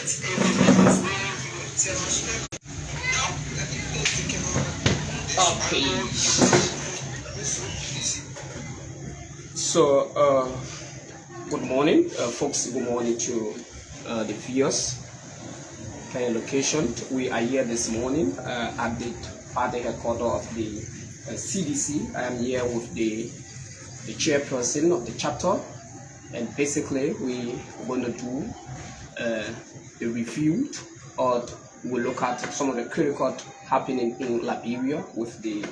Okay. So, good morning, folks. Good morning to the viewers. Kind of location. We are here this morning at the headquarters of the CDC. I am here with the chairperson of the chapter, and basically we are going to do a review, or we'll look at some of the critical happening in Liberia with the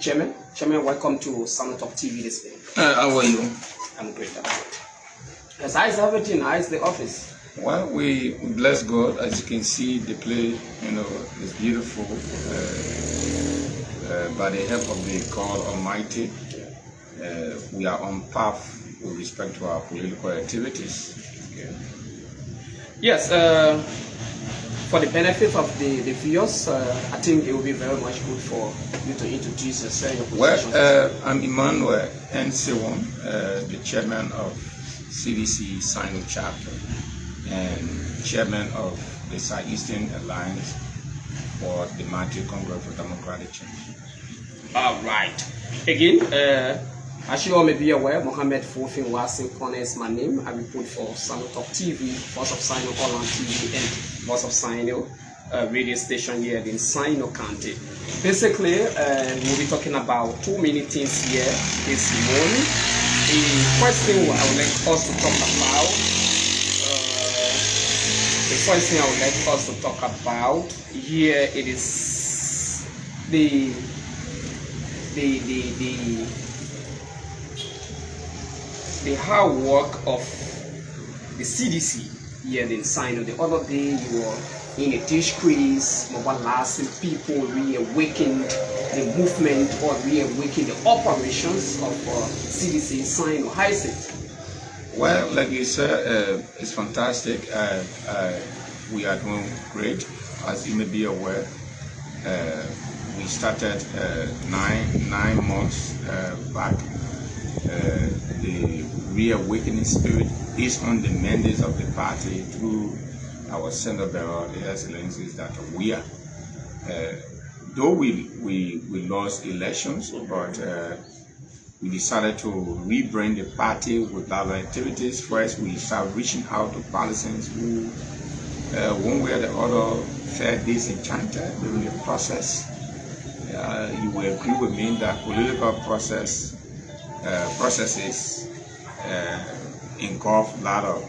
chairman. Chairman, welcome to SINOE'S TV this day. How are you? I'm great. Yes, how is everything? How is the office? Well, we bless God. As you can see, the place, is beautiful. By the help of the God Almighty, we are on path with respect to our political activities. Okay. Yes, for the benefit of the viewers, I think it will be very much good for you to introduce yourself. Your position. Well, I'm Emmanuel 𝙭, the chairman of CDC SINOE'S chapter and chairman of the Southeastern Alliance for the Democratic Congress for Democratic Change. All right. Again, as you all may be aware, Mohammed Fofin Wasington is my name. I report for SINOE'S TV, Voice of SINOE Online TV, and Voice of SINOE radio station here in SINOE County. Basically, we'll be talking about too many things here this morning. The first thing I would like us to talk about, here it is the hard work of the CDC here in SINOE. The other day you were in a 𝙧𝙯, mobilizing people, reawakened the movement or reawakened the operations of CDC SINOE. How is it? Well, like you said, it's fantastic. We are doing great. As you may be aware, we started 9 months back. The reawakening spirit is on the mandate of the party through our Senator the 𝘿𝙪𝙧𝙀 that we are. Though we lost elections, but we decided to rebrand the party with our activities. First, we started reaching out to partisans who, one way or the other, felt disenchanted during the process. You will agree with me that political processes engulf a lot of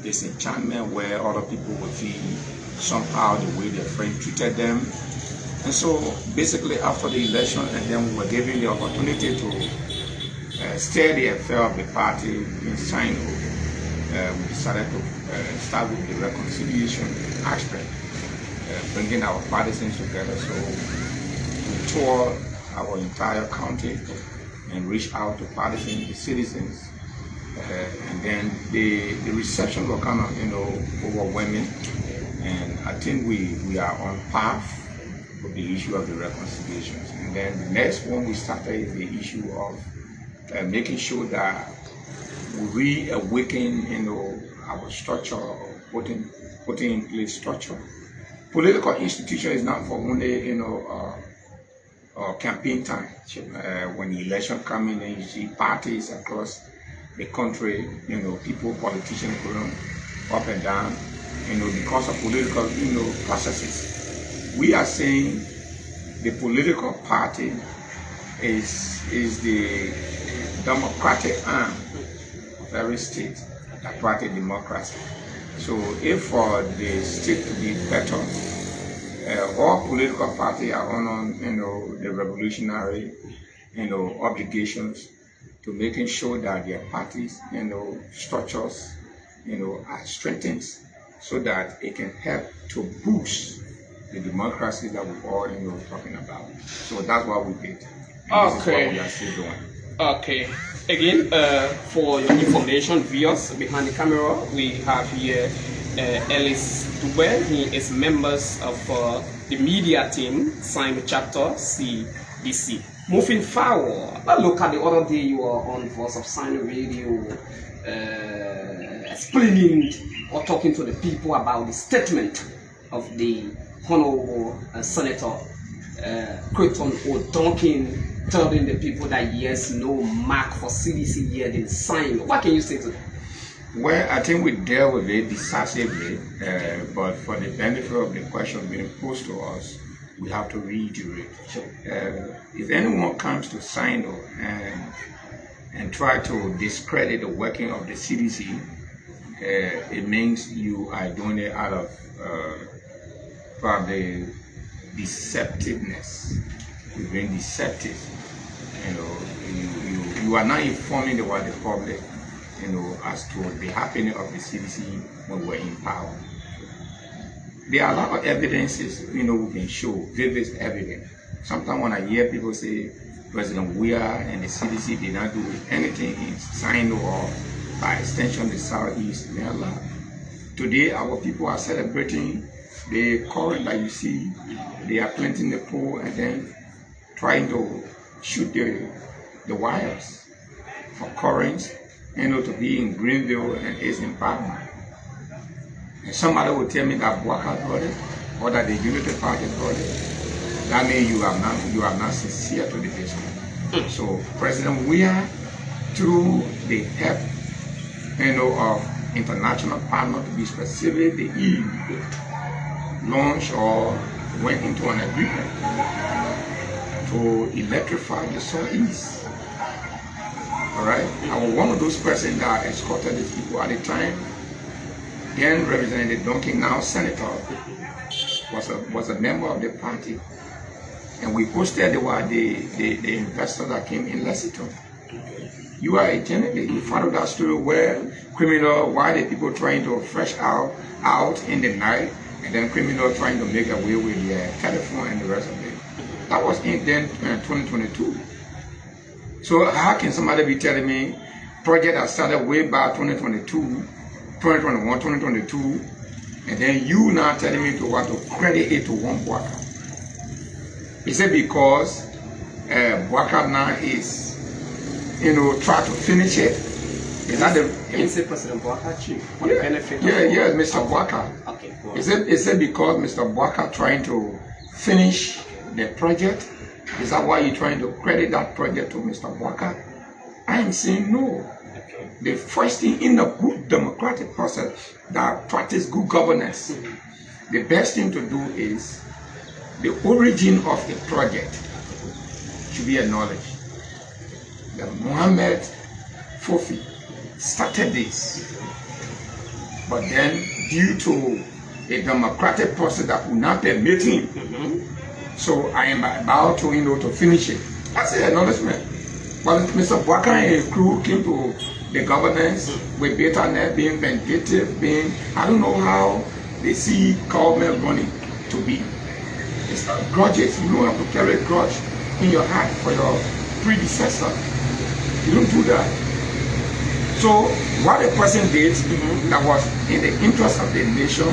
disenchantment, where other people will feel somehow the way their friend treated them. And so basically after the election, and then we were given the opportunity to steer the affair of the party in SINOE, we decided to start with the reconciliation aspect, bringing our partisans together. So we toured our entire county and reached out to partisans, the citizens, and then the reception was kind of overwhelming, and I think we are on path with the issue of the reconciliations. And then the next one we started is the issue of making sure that we reawaken our structure, putting in place structure. Political institution is not for only campaign time. When the election comes in, and you see parties across the country, people, politicians going up and down, because of political, processes. We are saying the political party is the democratic arm of every state, democratic democracy. So if for the state to be better, all political parties are on the revolutionary, obligations to making sure that their parties, structures, are strengthened, so that it can help to boost the democracy that we're all talking about. So that's what we did. And this is what we are still doing. Okay. Again, for your information, viewers behind the camera, we have here 𝙭𝙧𝙯𝙪. He is members of the media team, SINOE chapter CDC. Moving forward, look at the other day you were on Voice of SINOE radio, explaining or talking to the people about the statement of the Honorable Senator 𝘾𝙧𝙧𝙯, telling the people that yes, no mark for CDC here been signed. What can you say to that? Well, I think we dealt with it decisively, but for the benefit of the question being posed to us, we have to reiterate. Sure. If anyone comes to SINOE and try to discredit the working of the CDC, it means you are doing it out of probably deceptiveness. You're being deceptive. You are not informing the public, as to the happening of the CDC when we're in power. There are a lot of evidences, we can show, vivid evidence. Sometimes when I hear people say President Weah and the CDC did not do anything in SINOE or by extension the Southeast, they are lying. Today our people are celebrating the current that you see. They are planting the pole and then trying to shoot the wires for currents, to be in Greenville and is in Batman. And somebody will tell me that Bwaka got it, or that the Unity Party got it. That means you are not sincere to the district. So President Weah, through the help, of international partners, to be specific, the EU, launched or went into an agreement to electrify the Southeast. All right, I was one of those persons that escorted these people at the time. Then Representative Duncan, now Senator, was a member of the party, and we hosted the investors that came in Lexington. You are a journalist. You follow that story where why the people trying to fresh out in the night, and then criminal trying to make away with their telephone and the rest of it. That was in 2022. So how can somebody be telling me project that started way back 2022, 2021, 2022, and then you now telling me to want to credit it to one Bwaka? Is it because Bwaka now is, try to finish it? Is that the... Is it President Bwaka, Chief? For the benefit of... Yeah, Mr. Bwaka. Okay, go on. Is it because Mr. Bwaka trying to finish the project? Is that why you're trying to credit that project to Mr. Bwaka? I am saying no. Okay. The first thing in the good democratic process that practice good governance, the best thing to do is the origin of the project should be acknowledged. That Mohammed Fofi started this, but then due to a democratic process that will not permit him, so I am about to, to finish it. That's an acknowledgement. But Mr. Bwaka and his crew came to the governance with bitterness, being vindictive, I don't know how they see government running to be. It's not grudges. You don't have to carry a grudge in your heart for your predecessor. You don't do that. So what the person did that was in the interest of the nation,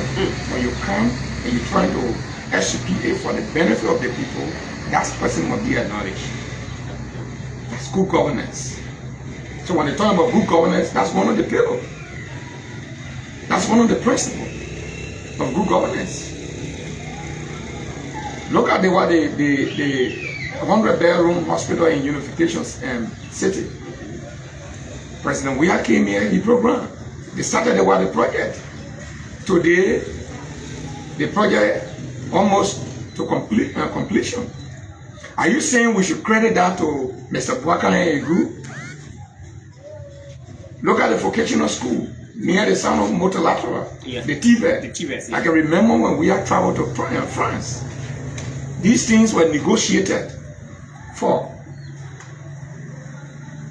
when you come and you try to execute it for the benefit of the people, that person must be acknowledged. That's good governance. So when they talk about good governance, that's one of the pillars. That's one of the principles of good governance. Look at the 100-bedroom hospital in Unification City. President Weah came here, he programmed. They started the project. Today, the project almost to completion. Are you saying we should credit that to Mr. Bwaka and his group? Look at the vocational school near the sound of multilateral, the TVET. I can remember when we had traveled to France. These things were negotiated for.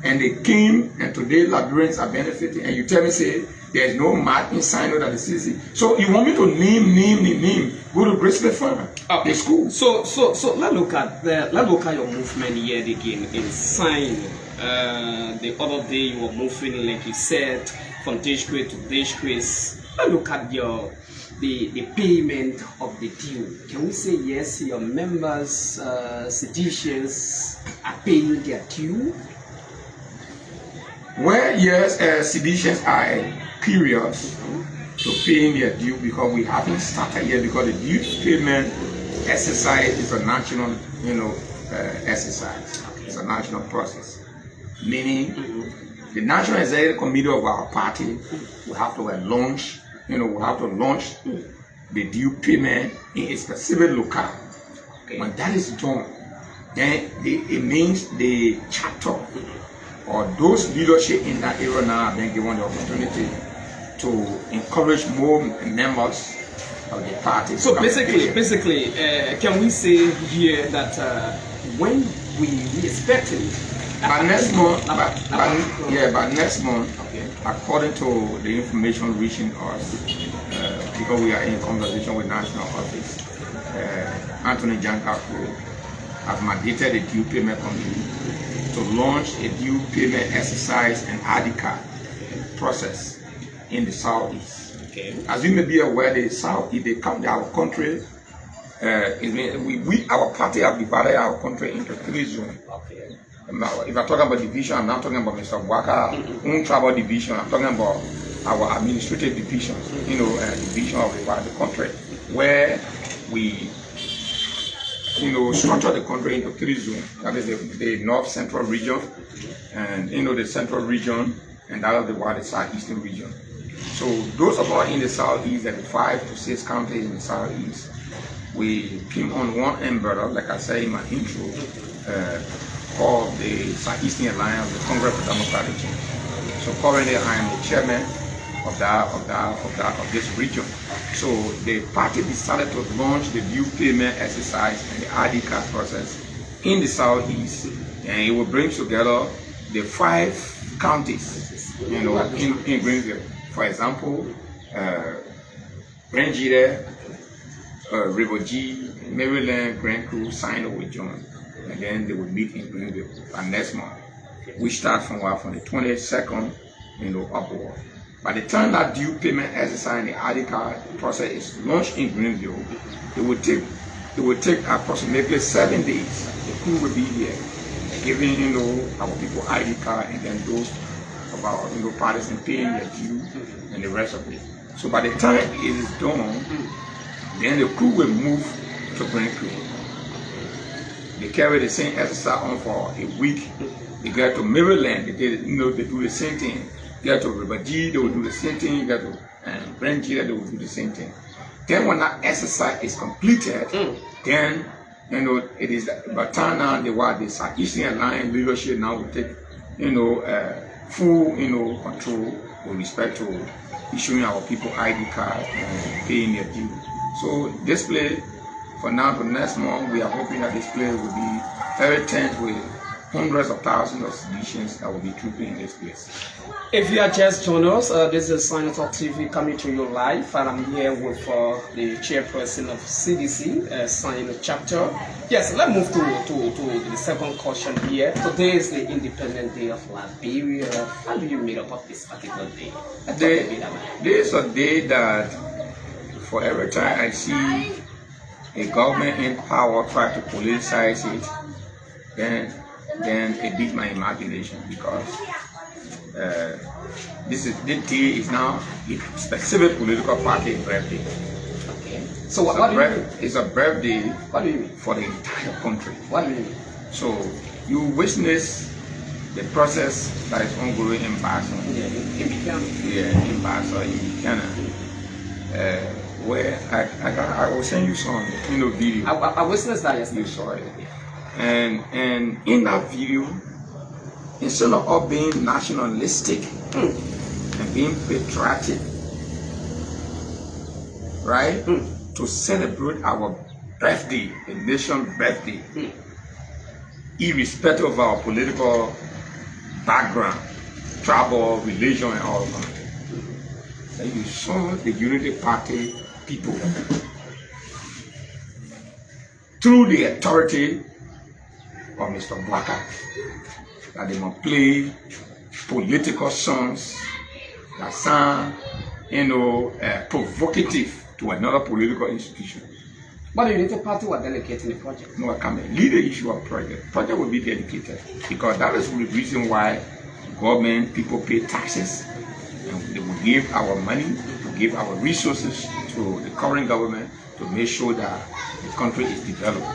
And they came, and today Liberians are benefiting. And you tell me, say, there's no mark in SINOE that the CDC. So you want me to name, go to Bristol Farm, the school. So let's look at your movement here again in SINOE. The other day you were moving, like you said, from 𝙧𝙧𝙧 to 𝙧𝙧𝙧. Let's look at the payment of the due. Can we say yes, your members, seditious, are paying their due? Well, yes, seditious are curious to paying their due, because we haven't started yet, because the due payment exercise is a national, exercise. It's a national process. Meaning, the National Executive Committee of our party will have to launch, the due payment in a specific locale. Okay. When that is done, then it means the chapter or those leadership in that area now have been given the opportunity to encourage more members of the party. So basically, can we say here that when we expecting by next month, by next month, okay, according to the information reaching us, because we are in conversation with National Office, Anthony Jankaku has mandated the due payment committee to launch a due payment exercise and ID card process in the Southeast. Okay. As you may be aware, the Southeast, they come to our country. Our party have divided our country into 3 zones. Okay. If I'm talking about division, I'm not talking about Mr. Waka, own tribal division. I'm talking about our administrative divisions, division of the country, where we, structure the country into 3 zones. That is the North Central region, and the Central region, and that of the Southeastern region. So those of us in the Southeast, and the 5 to 6 counties in the Southeast, we came on one umbrella, like I said in my intro, called the Southeastern Alliance, the Congress for Democratic Change. So currently I am the chairman of this region. So the party decided to launch the due payment exercise and the ID card process in the Southeast, and it will bring together the 5 counties, in Greenville. For example, 𝙭, River G, Maryland, Grand Crew, SINOE'S will join, and then they will meet in Greenville next month. We start from the 22nd, upward. By the time that due payment exercise and the ID card process is launched in Greenville, it will take approximately 7 days. The crew will be here, giving our people ID card, and then those of our parties and paying their due and the rest of it. So by the time it is done, then the crew will move to Greenville. They carry the same exercise on for a week. They get to Maryland, they do the same thing. Get to River G, they will do the same thing. Get to Grand G, they will do the same thing. Then when that exercise is completed, then it is by time now the Southeastern Alliance leadership now will take full control with respect to issuing our people ID cards and paying their due. So this play, for now, for next month, we are hoping that this play will be very tense with hundreds of thousands of citizens that will be trooping in this place. If you are just joining us, this is SINOE'S TV coming to you live, and I'm here with the chairperson of CDC, SINOE'S chapter. Yes, let's move to the second question here. Today is the Independent Day of Liberia. How do you make up of this particular day? This is a day that, for every time I see a government in power try to politicize it, then it beats my imagination, because this day is now a specific political party birthday. Okay. So what do you mean? It's a birthday. What do you mean? For the entire country. What do you mean? So you witness the process that is ongoing in Basa. In Basa, in Buchanan. Where I will send you some video. I witnessed that yesterday. You saw it. And in that video, instead of us being nationalistic and being patriotic, right, to celebrate our birthday, the nation's birthday, irrespective of our political background, tribal, religion, and all of that, you saw the Unity Party people, through the authority of Mr. Blacker, that they must play political songs that sound, provocative to another political institution. But the Unity Party was dedicating the project. No, I can't lead the issue of project. Project will be dedicated, because that is the reason why government people pay taxes, and they will give our money to give our resources to the current government to make sure that the country is developed,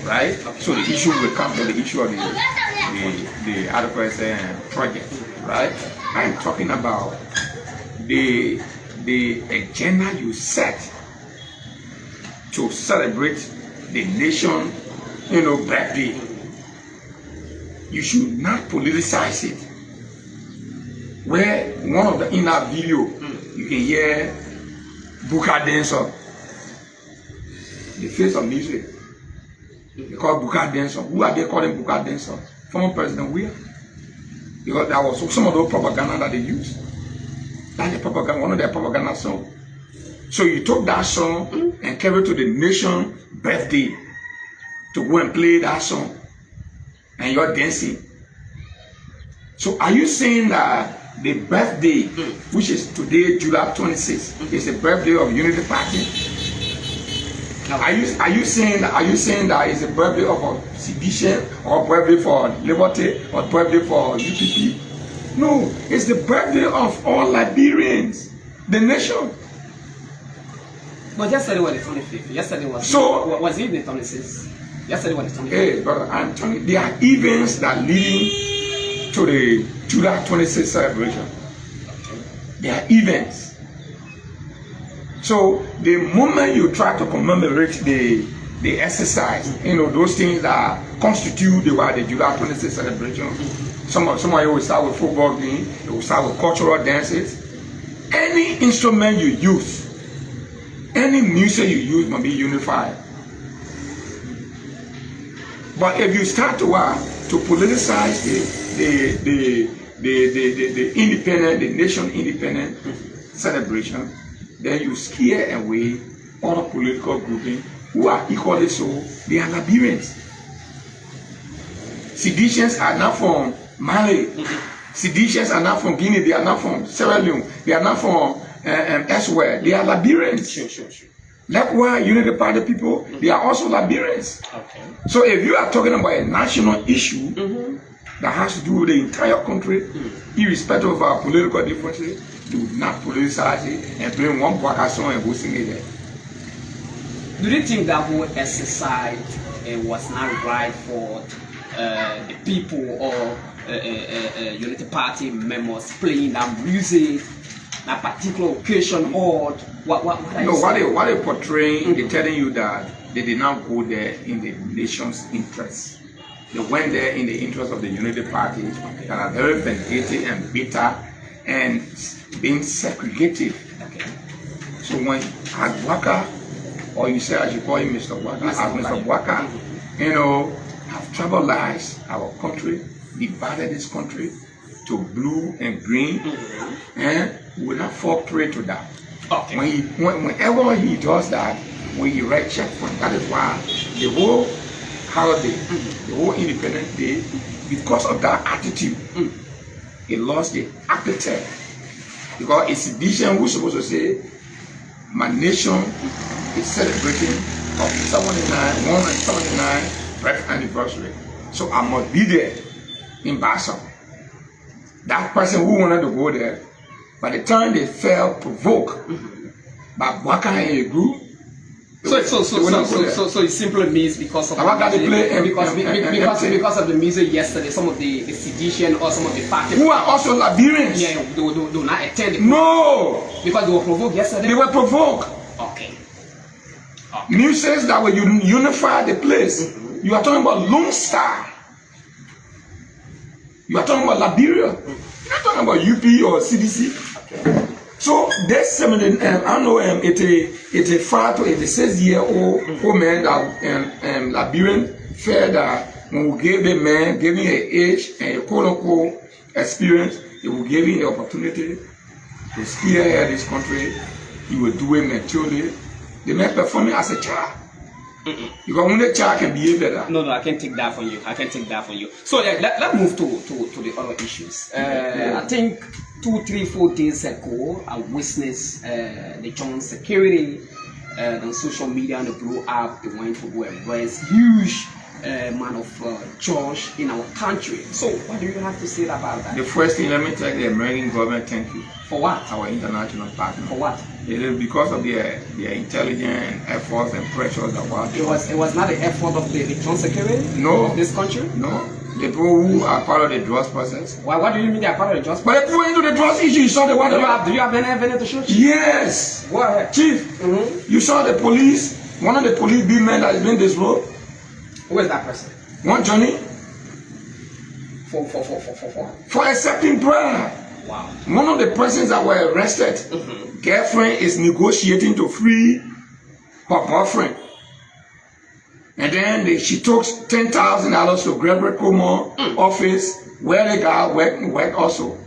right? So the issue will come to the issue of the 𝘿𝙪𝙧𝙗 project, right? I'm talking about the agenda you set to celebrate the nation, birthday. You should not politicize it. Where one of the in our video, you can hear 𝘿𝙚𝙧𝙗𝙧, the face of music. They call 𝘿𝙚𝙧𝙗𝙧. Who are they calling 𝘿𝙚𝙧𝙗? Former President Weah. Because that was some of the propaganda that they used. That's the propaganda, one of their propaganda songs. So you took that song and carried to the nation birthday to go and play that song, and you're dancing. So are you saying that the birthday, which is today, July 26th, is the birthday of Unity Party? Are you saying that it's the birthday of a sedition, or birthday for liberty, or birthday for UPP? No, it's the birthday of all Liberians, the nation. But yesterday was the 25th. Yesterday was it the 26th? Yesterday was the 25th. Hey, brother, I'm telling you, there are events that leading to the July 26th celebration. There are events. So the moment you try to commemorate the exercise, those things that constitute the July 26th celebration. Somebody will start with football game, they will start with cultural dances. Any instrument you use, any music you use must be unified. But if you start to politicize the independent, the nation independent celebration, then you scare away other political groupings who are equally so. They are Liberians. Seditions are not from Mali. Seditions are not from Guinea. They are not from Sierra Leone. They are not from elsewhere. They are Liberians. Sure. Likewise, Unity Party people, they are also Liberians. Okay. So if you are talking about a national issue that has to do with the entire country, irrespective of our political differences, do not politicize it and bring one Bwaka song and go sing it there. Do you think that whole exercise was not right for the people or Unity Party members playing that music, that particular occasion, or what they portraying, they're telling you that they did not go there in the nation's interest. They went there in the interest of the Unity Party that are very vindictive and bitter and being segregative. Okay. So when Bwaka, or you say I should call him Mr. Bwaka, Mr. Bwaka, have tribalized our country, divided this country to blue and green, and we will not fall prey to that. Okay. Whenever he does that, we erect checkpoint. That is why the whole holiday, the whole Independence Day, because of that attitude, it lost the appetite. Because it's sedition who's supposed to say, my nation is celebrating of 179 birth anniversary. So I must be there in Basel. That person who wanted to go there, by the time they felt provoked by Bwaka and a group, so it simply means because of the music yesterday, some of the sedition or some of the party who are also Liberians, do not attend. No, because they were provoked yesterday. They were provoked. Okay. Music that will unify the place. You are talking about Lone Star. You are talking about Liberia. You are not talking about UP or CDC. Okay. So this 85 to 86-year-old man that Liberian felt that when we gave the man, giving an age and a quote-unquote experience, it will give him the opportunity to spearhead this country. He will do it maturely. The man performing as a child. Because only a child can behave better. No, I can take that for you. So let's move to the other issues. I think 2, 3, 4 days ago, I witnessed the Joint Security on social media and they blew up. They went to go and raise huge man of church in our country. So what do you have to say about that? The first thing, let me tell the American government thank you. For what? Our international partner. For what? It is because of their intelligence, efforts, and pressures that were. It was not the effort of the security of this country? No. The people who are part of the drugs process. Why? What do you mean they are part of the drugs process? But the people into the drugs issue, you saw the one. Do you have any evidence to show? Yes. Go ahead. Chief, you saw the police, one of the police big men that is being disrobed. Who is that person? One Johnny. For accepting prayer. Wow. One of the persons that were arrested, girlfriend is negotiating to free her boyfriend. And then she took $10,000 to Gregory Cuomo office where the guy worked also.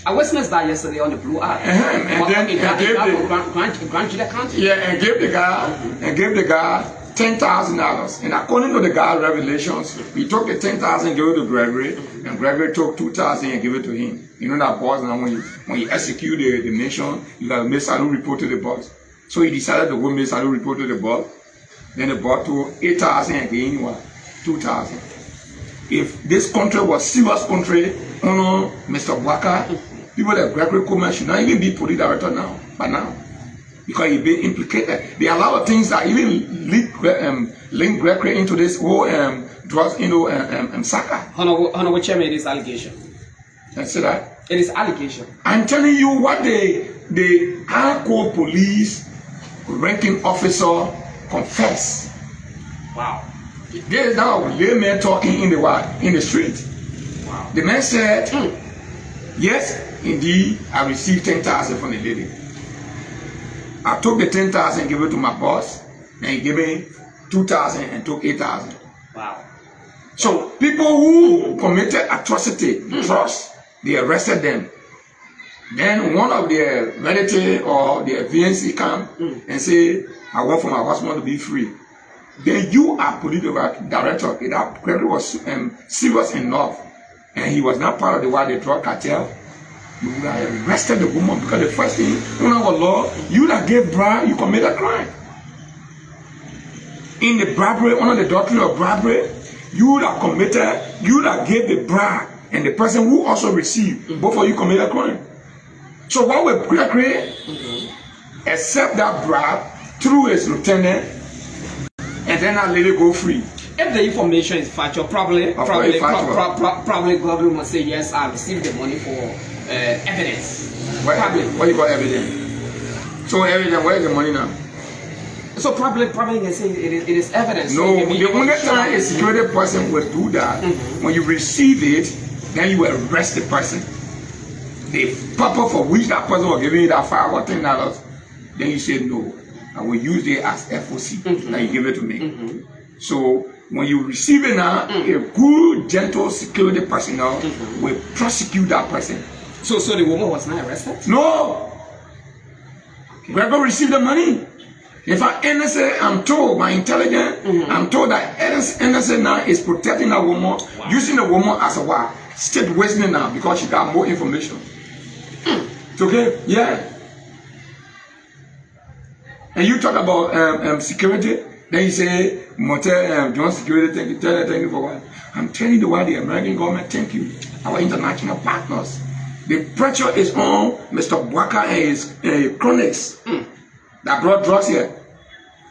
I witnessed that yesterday on the Blue Eye. And then gave the guy $10,000. And according to the guy's revelations, he took the $10,000 and gave it to Gregory, and Gregory took $2,000 and gave it to him. You know that boss now when you execute the mission, you gotta make salute report to the boss. So he decided to go make salute report to the boss. Then the boss took $8,000 and gave him $2,000. If this country was serious country, Mr. Walker, people like Gregory Cuomo should not even be police director now, by now. Because he's been implicated. There are a lot of things that even link Gregory into this whole drugs, saga. Honorable Chairman, it is allegation. I say that? It is allegation. I'm telling you what the hardcore police ranking officer confessed. Wow. There is now a layman talking in the street. Wow. The man said, yes, indeed, I received 10,000 from the lady. I took the 10,000 and gave it to my boss, and he gave me 2,000 and took 8,000. Wow. So people who committed atrocity, trust, they arrested them. Then one of their relatives or their VNC come and say, I want for my husband to be free. Then you are police director. That query was serious enough, and he was not part of the drug cartel. You would have arrested the woman because the first thing, under our law, you that gave bribe, you commit a crime. In the bribery, under the doctrine of bribery, you that gave the bribe, and the person who also received, both of you commit a crime. So what will Gregory accept that bribe through his lieutenant, and then that lady go free? If the information is factual, probably Gregory must say, yes, I received the money for evidence. What you call evidence? So evidence, where is the money now? So probably can say it is evidence. No, so the only time a security person will do that, when you receive it, then you will arrest the person. The purpose for which that person was giving you that $5 or $10, then you say no, I will use it as FOC, and you give it to me. So when you receive it now, a good, gentle security personnel will prosecute that person. So the woman was not arrested? No. Okay. Gregory received the money. If I'm told by intelligence, I'm told that NSA now is protecting that woman, using the woman as a what? State witness now because she got more information. It's okay? Yeah. And you talk about security, then you say, Motel, John Security, thank you for what? I'm telling you why the American government, thank you, our international partners. The pressure is on Mr. Walker and his cronies that brought drugs here.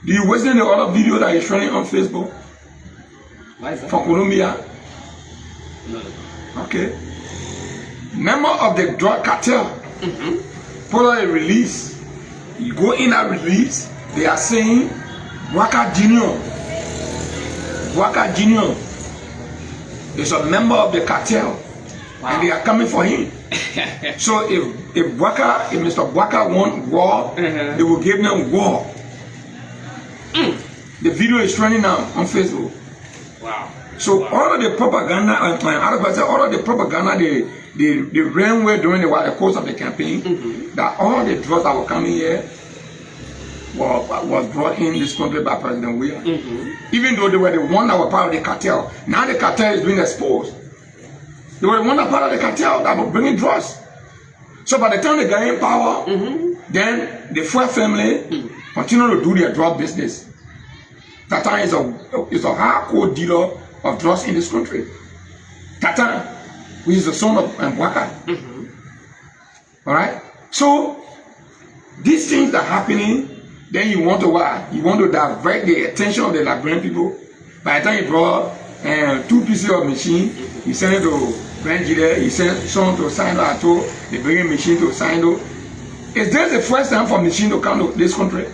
Do you listen to the other video that is showing on Facebook? Why is that? From Colombia? No. Okay. Member of the drug cartel put out a release. You go in that release, they are saying Walker Jr. is a member of the cartel. And they are coming for him. So if Mr. Walker want war, they will give them war. The video is trending now on Facebook. Wow. So all of the propaganda, all of the propaganda they ran with during the course of the campaign, that all the drugs that were coming here was brought in this country by President William. Even though they were the one that were part of the cartel, now the cartel is being exposed. They were the one that part of the cartel that were bringing drugs. So by the time they got in power, then the Ford family continued to do their drug business. is a hardcore dealer of drugs in this country. Tatan, which is the son of Mbwaka. All right. So these things are happening. Then you want to what? You want to divert the attention of the Liberian people. By the time you brought 2 pieces of machine, you send it to Nigeria, you send some to Sino, they bring a machine to Sino. Is this the first time for machine to come to this country?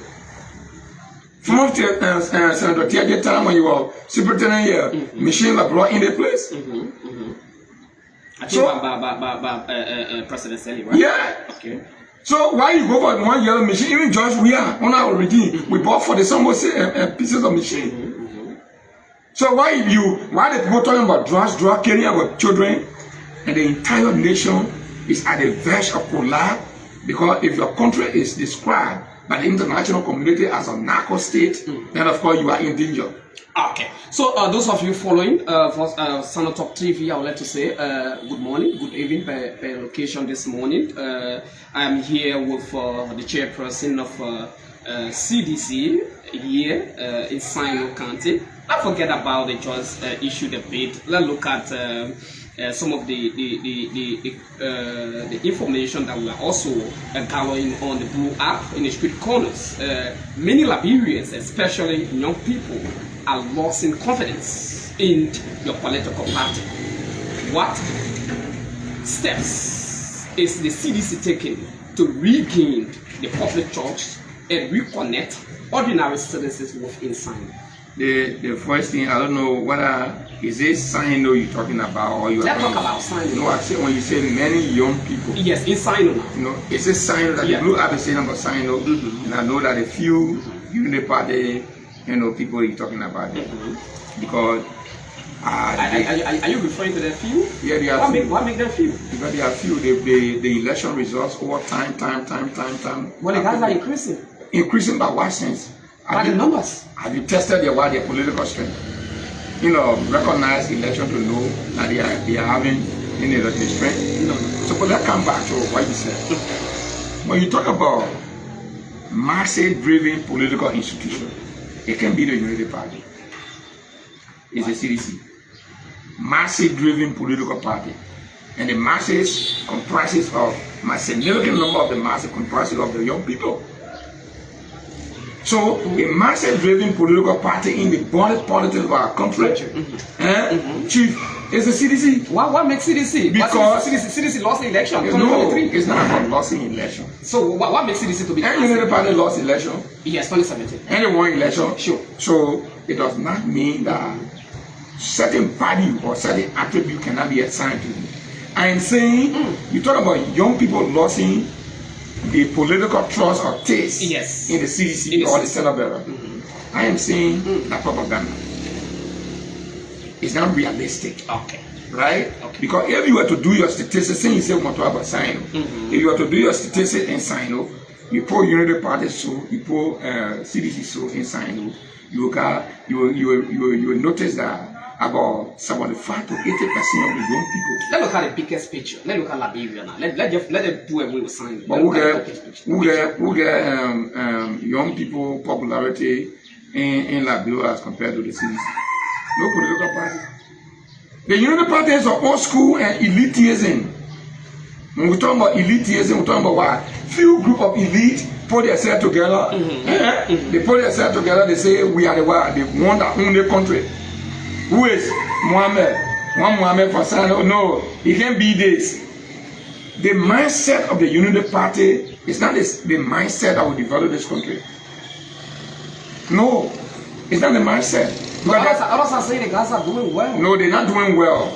From Senator 𝘽𝙧𝙧𝙯 time when you were superintendent here, machines were brought in the place. I think by President Sally, right? Yeah. Okay. So why you go for one yellow machine? Even George, we are on our regime. We bought for the some pieces of machine. So why the people talking about drug carrying about children, and the entire nation is at the verge of collapse? Because if your country is described by the international community as a narco state, then of course you are in danger. Okay, so those of you following for Sano Talk TV, I would like to say good morning, good evening per location this morning. I'm here with the chairperson of CDC here in Sino County. Don't forget about the just issue debate. Let's look at some of the information that we are also gathering on the Blue app in the street corners. Many Liberians, especially young people, are losing confidence in your political party. What steps is the CDC taking to regain the public trust and reconnect ordinary citizens within Sino? The first thing, I don't know whether is it Sino you're talking about, or you Let's talk about Sino. No, I say when you say many young people. Yes, in Sino now. You know, it's a Sino that the Blue app is saying about Sino, and I know that a few Unity Party, people you're talking about there. Because are you referring to the few? Yeah, they are. What make them few? Because they are few. The election results over time. Well, the guys are increasing. Increasing by what sense? By the numbers. Have you tested their political strength? Recognize election to know that they are having the strength. No. So, but let's come back to what you said. When you talk about massive-driven political institution, it can be the Unity Party. It's the CDC. Massive-driven political party. And the masses comprises of, a significant number of the masses comprises of the young people. So, a massive-driven political party in the body politics of our country, Chief, is the CDC. What makes CDC? Because CDC lost the election. No, it's not about losing election. So, what makes CDC to be? Any Unity Party lost election. Yes, 2017. Any won election. Sure. So, it does not mean that certain party or certain attribute cannot be assigned to you. I am saying, you talk about young people losing the political trust or taste in the CDC or the Senate. I am saying that propaganda is not realistic. Okay. Right? Okay. Because if you were to do your statistics, say you say want to have a Sino, if you were to do your statistics in Sino, you put Unity Party so, you put CDC so in Sino, you will notice that about 75 to 80% of the young people. Let's look at the biggest picture. Let's look at Liberia now. Let them do away with Sino. But who get young people popularity in Liberia as compared to the CDC? No political party. The Unity Party is an old school and elitism. When we talk about elitism, we talk about what? Few group of elite put themselves together. They put themselves together, they say we are the one that own the country. Who is Mohammed? One Mohammed for Sino? No, it can't be this. The mindset of the Unity Party is not the mindset that will develop this country. No, it's not the mindset. But others are saying the guys are doing well. No, they're not doing well.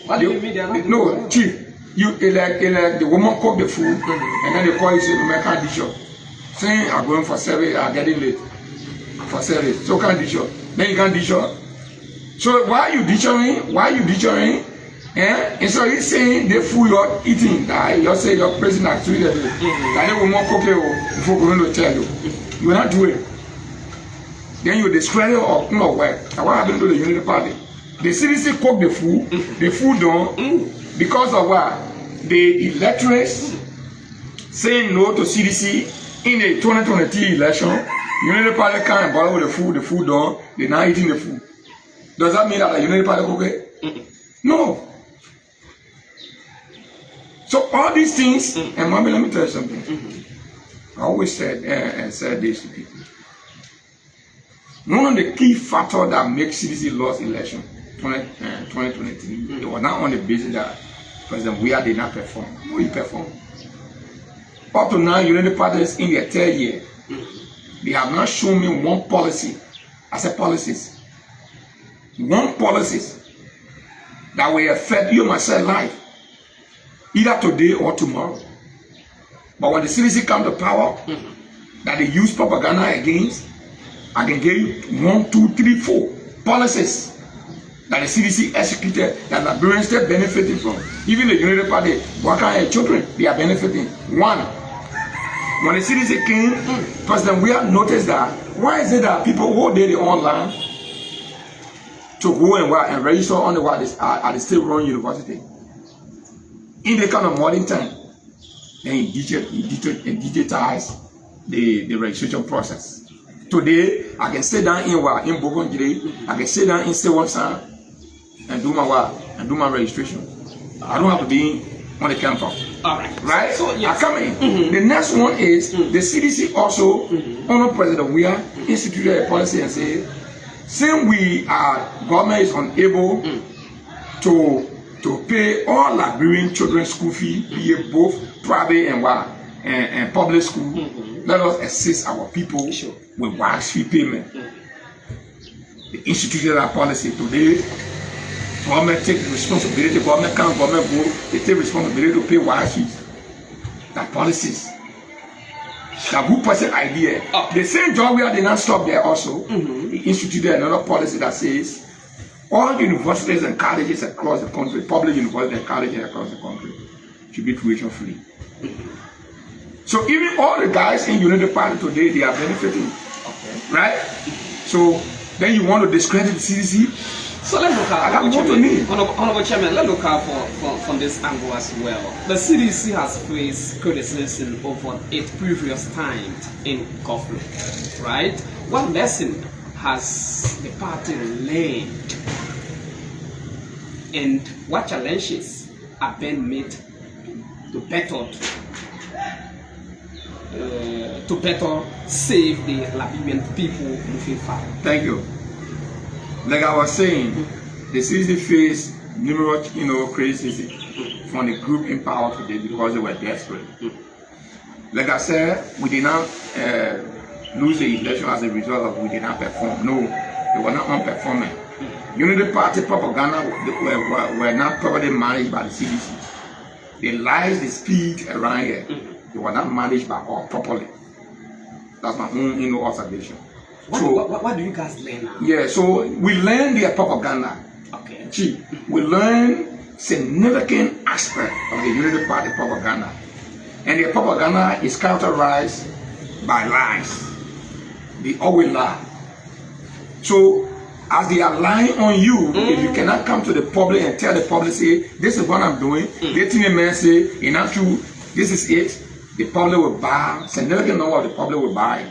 What do you mean they're not doing well? No, Chief, like the woman cook the food, and then they call you say, "No, I can't dish up." Saying, "I'm going for service, I'm getting late for service, so can't dish up." Then you can't dish up. So why are you ditching? And so he's saying the food you're eating, that you say you're praising that food every day. That they will more cook before going to tell you. You will not do it. Then you discredit or not work. And what happened to the Unity Party? The CDC cooked the food done because of what? The electorates saying no to CDC in the 2023 election. Unity Party can't borrow the food done, they're not eating the food. Does that mean that the Unity Party okay? No. So all these things, and mommy, let me tell you something. I always said this to people. One of the key factors that makes CDC lost election 2023, it was not on the basis that President Weah did not perform. No, he performed. Up to now, United Party is in their third year. They have not shown me one policy. I said policies. One policies that will affect you and myself life, either today or tomorrow. But when the CDC come to power, that they use propaganda against, I can give you 1, 2, 3, 4 policies that the CDC executed that Liberians still benefiting from. Even the United Party, what kind of children they are benefiting? One, when the CDC came, President Weah noticed that why is it that people who did it online to go and register on the at the state-run university in the kind of modern time, then he digitized the registration process. Today, I can sit down in Bogon, I can sit down in Sewansan and do my registration. I don't have to be on the campus. All right. Right? So, yes. I come in. The next one is the CDC also, under President Weah, instituted a policy and said, since government is unable to pay all Liberian children's school fee, be it both private and public school, let us assist our people with wax fee payment. They instituted that policy today. Government take responsibility, government can't, government go, they take responsibility to pay wax fees. That policies. That good person idea. The same job where they not stop there also. He instituted another policy that says all universities and colleges across the country, public universities and colleges across the country, should be tuition free. So even all the guys in United Party today, they are benefiting. Right? So then you want to discredit the CDC? So let's look at Honorable Chairman, let's look at from this angle as well. The CDC has faced criticism over its previous time in government, right? What lesson has the party learned, and what challenges have been made to better save the Liberian people moving forward? Thank you. Like I was saying, the CDC faced numerous, criticism from the group in power today because they were desperate. Like I said, we did not lose the election as a result of we did not perform. No, they were not unperforming. Unity Party propaganda were not properly managed by the CDC. The lies, the speed around here, they were not managed by us properly. That's my own observation. What do you guys learn now? Yeah, so we learn their propaganda. Okay. We learn significant aspect of the Unity Party propaganda. And their propaganda is characterized by lies. They always lie. So as they are lying on you, if you cannot come to the public and tell the public, say, this is what I'm doing, they think a man say, it's not true, this is it, the public will buy, significant number of the public will buy.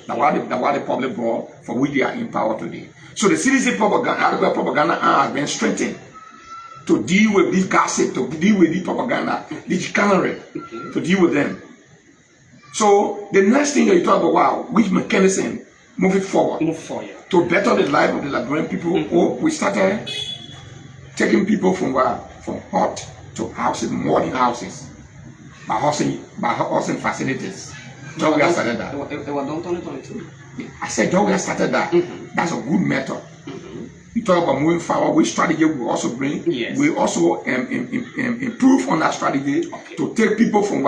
That's what the public brought, for which they are in power today. So the CDC propaganda has been strengthened to deal with this gossip, to deal with this propaganda, this chicanery, to deal with them. So the next thing that you talk about, wow, which mechanism moving forward to better the life of the Liberian people, we started taking people from hut to houses, modern houses, by housing facilities. 𝙬𝙬 started that. It was done 2022. I said 𝙬𝙬 started that. That's a good method. You talk about moving forward, which strategy we also bring. Yes. We also improve on that strategy to take people from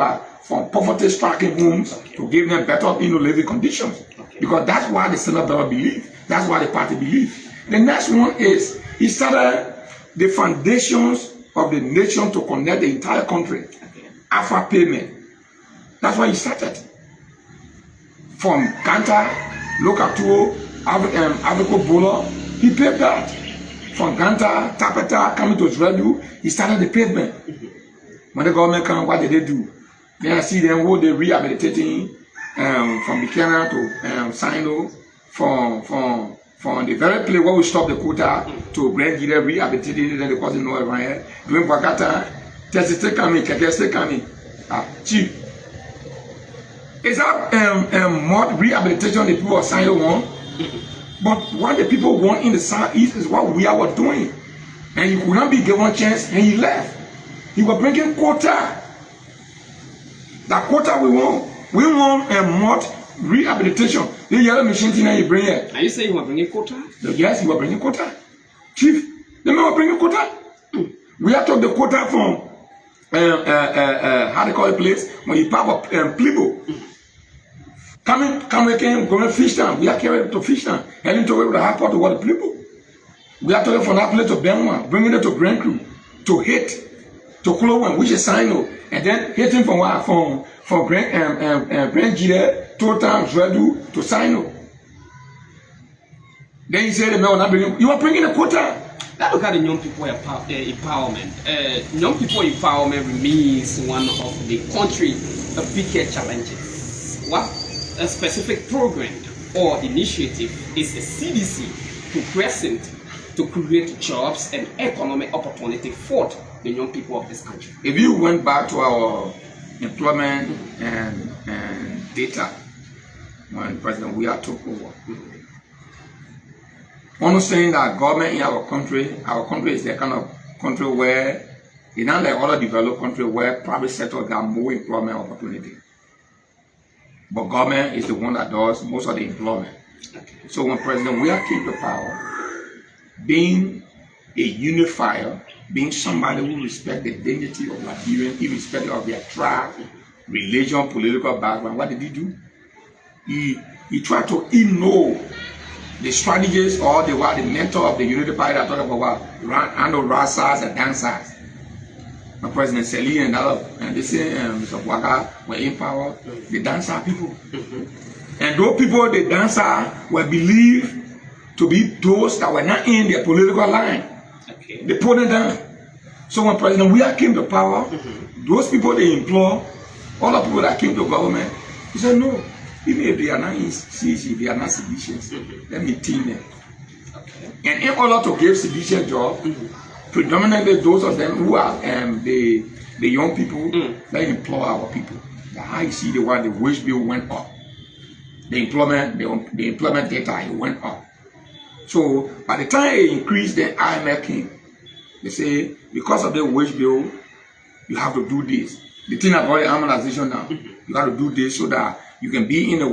poverty-stricken homes to give them better living conditions. Because that's why the Senator believe. That's why the party believe. The next one is he started the foundations of the nation to connect the entire country. Alpha payment. That's why he started. From Ganta, Lokatuo, Aviko Bola, he paved that. From Ganta, Tapeta, coming to Zredu, he started the pavement. When the government come, what did they do? Then I see them, they rehabilitating from Buchanan to SINOE, from the very place where we stop the quota to 𝙭𝙬𝙧 rehabilitated, then they call it no around here. Doing Bakata, test still coming, Keke still coming. Chief. Is that more rehabilitation the people of SINOE want? But what the people want in the Southeast is what we are doing. And he could not be given a chance and he left. He was bringing quota. That quota we want. We want more rehabilitation. The yellow machine thing that you bring here. Are you saying you were bringing quota? Yes, he was bringing quota. Chief, the man was bringing quota. We have to the quota from how they call the place when you park up Plibo. Come again, going to fish town. We are carrying to fish town, heading to the high port to water Plibo. We are taking from that place to Benwa, bringing it to Grand Crew, to hit, to Clowan, which is SINOE, and then hitting from where from 𝙭𝙬𝙧𝙯, total 𝙭𝙬 to SINOE. Then you say the man will not bring. You are bringing a quota. Let's look at the young people empowerment. Young people empowerment remains one of the country's biggest challenges. What a specific program or initiative is the CDC progressing to create jobs and economic opportunity for the young people of this country? If you went back to our employment and data when President Weah took over, one was saying that government in our country is the kind of country where it's not like other developed countries where private sector got more employment opportunity. But government is the one that does most of the employment. Okay. So when President Weah came to power, being a unifier, being somebody who respects the dignity of Liberians, irrespective of their tribe, religion, political background, what did he do? He tried to know the strategies or the mentor of the Unity Party that talk about handle rasas and dancers. When President Seli and Mr. Waka were in power, the dancer people. And those people, the dancer, were believed to be those that were not in their political line. Okay. They put them down. So when President Weah came to power, those people they employ, all the people that came to government, he said, no, even if they are not in CC, they are not seditious, let me team them. Okay. And in order to give sedition job, predominantly those of them who are the young people that employ our people. That's how you see the wage bill went up. The employment data, it went up. So by the time it increased, the IMF came. They say, because of the wage bill, you have to do this. The thing about the harmonization now, you have to do this so that you can be in the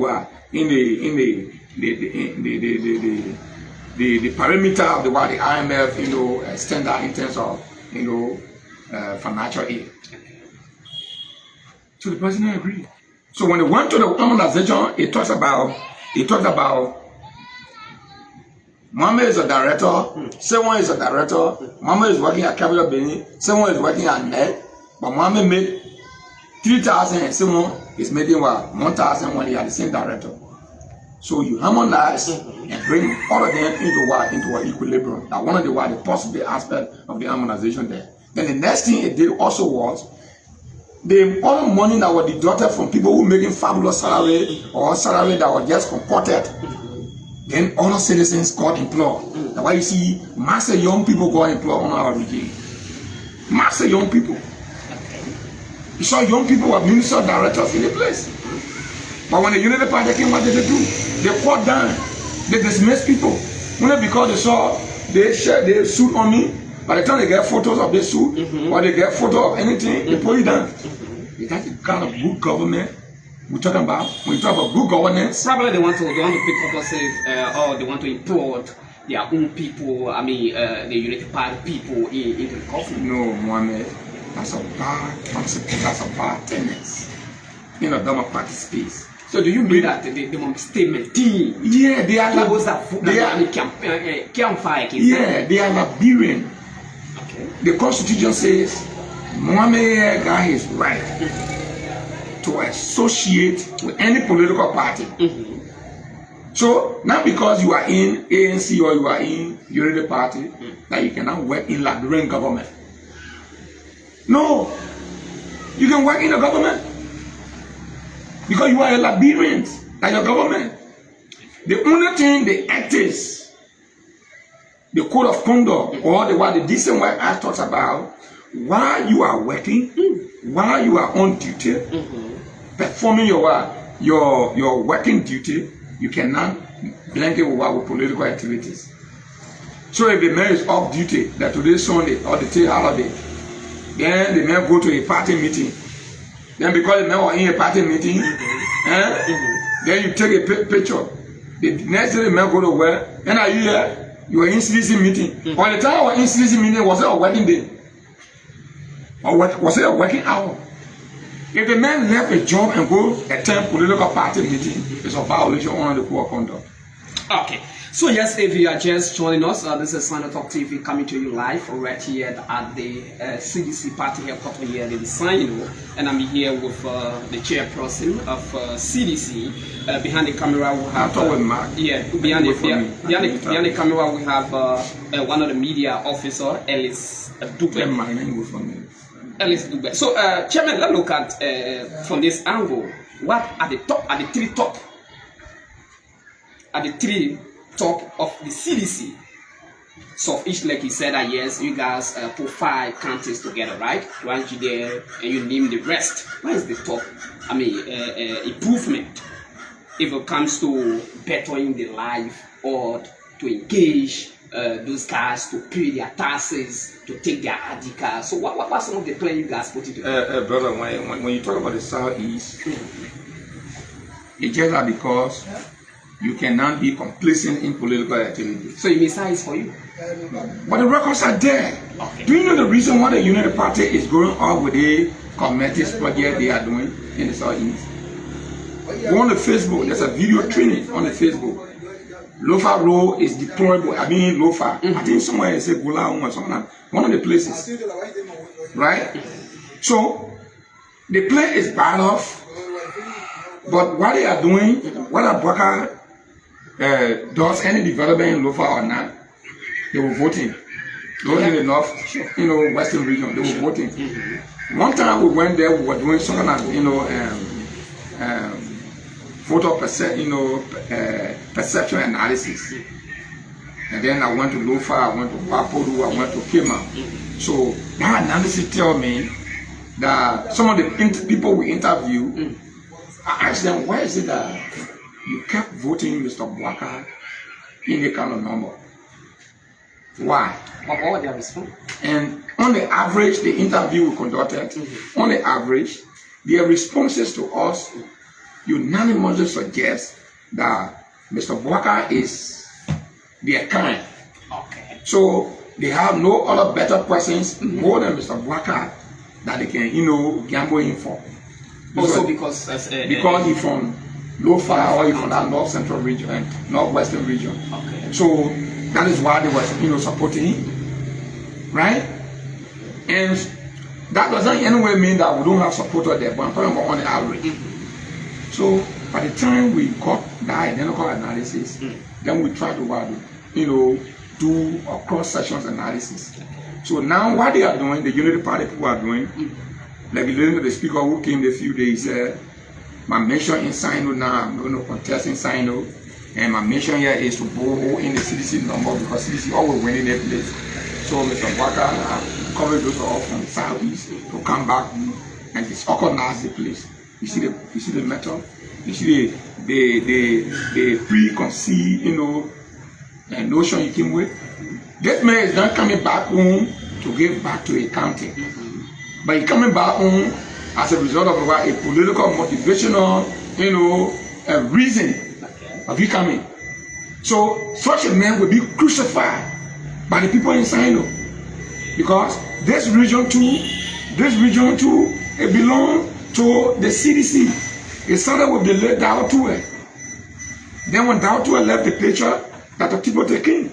parameter of the IMF, standard in terms of financial aid. So the president agreed. So when they went to the harmonization, it talks about Mama is a director, someone is a director, Mama is working at Capital Benin, someone is working at NET, but Mama made 3,000 and someone is making 1,000 when they are the same director. So you harmonize and bring all of them into an equilibrium. That one of the positive aspect of the harmonization there. Then the next thing it did also was the all the money that was deducted from people who making fabulous salary or salary that was just concocted. Then all the citizens got employed. That's why you see massive young people got employed on our regime. Massive young people. You saw young people were minister directors in the place. But when the Unity Party came, what did they do? They fought down. They dismissed people. Only because they saw they suit on me. By the time they get photos of this suit, or they get photo of anything, they put it down. That's the kind of good government we're talking about. When you talk about good governance, probably they want to pick up or they want to import their own people. I mean, the Unity Party people into the government. No, Mohammed, that's a bad concept. That's a bad tendency in a democratic space. So do you mean that they want to stay maintained? Yeah, they are. They are Liberian. Okay. The Constitution says Mohammed got his right to associate with any political party. So not because you are in ANC or you are in Unity Party that you cannot work in Liberian government. No, you can work in the government. Because you are a labyrinth, like your government. The only thing the ethics, the code of conduct, or the decent work act talks about, while you are working, while you are on duty, performing your working duty, you cannot blanket with political activities. So if the man is off duty, that today is Sunday or the day holiday, then the man go to a party meeting. Then because the man was in a party meeting, then you take a picture. The next day the man go to work, and are you here? You are in CDC meeting. By the time I was in CDC meeting, was it a working day? Or was it a working hour? If the man left a job and go attend political party meeting, it's a violation of the code of conduct. Okay. So yes, if you are just joining us, this is Sino Talk TV coming to you live right here at the CDC party headquarters here in Sino, and I'm here with the chairperson of CDC. Behind the camera we have behind the camera we have one of the media officer, 𝙁𝙘𝙧𝙩𝙮. So Chairman, let's look at from this angle. What are the three top of the CDC? So each, like you said, that yes, you guys put 5 counties together, right? Once you there and you name the rest. What is the top? I mean, improvement if it comes to bettering the life or to engage those guys to pay their taxes, to take their ID cards. So what are some of the plans you guys put together? Brother, when you talk about the Southeast, it's just that because you cannot be complacent in political activity. So you mean size for you? But the records are there. Okay. Do you know the reason why the United Party is going on with the cosmetics project they are doing in the Southeast? Go on the Facebook, there's a video training on the Facebook. Lofa Road is deplorable. I mean Lofa. I think somewhere they say Gula or something. One of the places. Right? So the place is bad off. But what they are doing, what Abwaka does any development in Lofa or not, they were voting. Those in the north, western region, they were voting. One time we went there, we were doing some kind of, voter perception analysis. And then I went to Lofa, I went to Papodu, I went to Kema. So that analysis tell me that some of the people we interview, I asked them, why is it that you kept voting Mr. Bwaka in the kind of number? Why? What was their response? And on the average, the interview we conducted, on the average, their responses to us unanimously suggest that Mr. Bwaka is their kind. Okay. So they have no other better persons more than Mr. Bwaka that they can, gamble in for. Also because he's from Lofa or he's from that north central region and northwestern region. Okay. So that is why they were, supporting him, right? And that doesn't in any way mean that we don't have supporters there, but I'm talking about on the average. So by the time we got that identical analysis, then we try to, do a cross-sections analysis. So now what they are doing, the Unity Party people are doing, like the speaker who came a few days said, my mission in Sino now, I'm going to contest in Sino, and my mission here is to go in the CDC number because CDC always winning their place. So Mr. Bwaka covered those all from the Southeast to come back and disorganize the place. You see the method? You see the preconceived, notion he came with? This man is not coming back home to give back to a county. But he's coming back home as a result of a political, motivational, reason of he coming. So such a man will be crucified by the people in Sino. Because this region too, it belongs to the CDC. It started with the late 𝙁𝙗𝙧𝙯. Then when 𝙁𝙗𝙧 left the picture, that the people taking.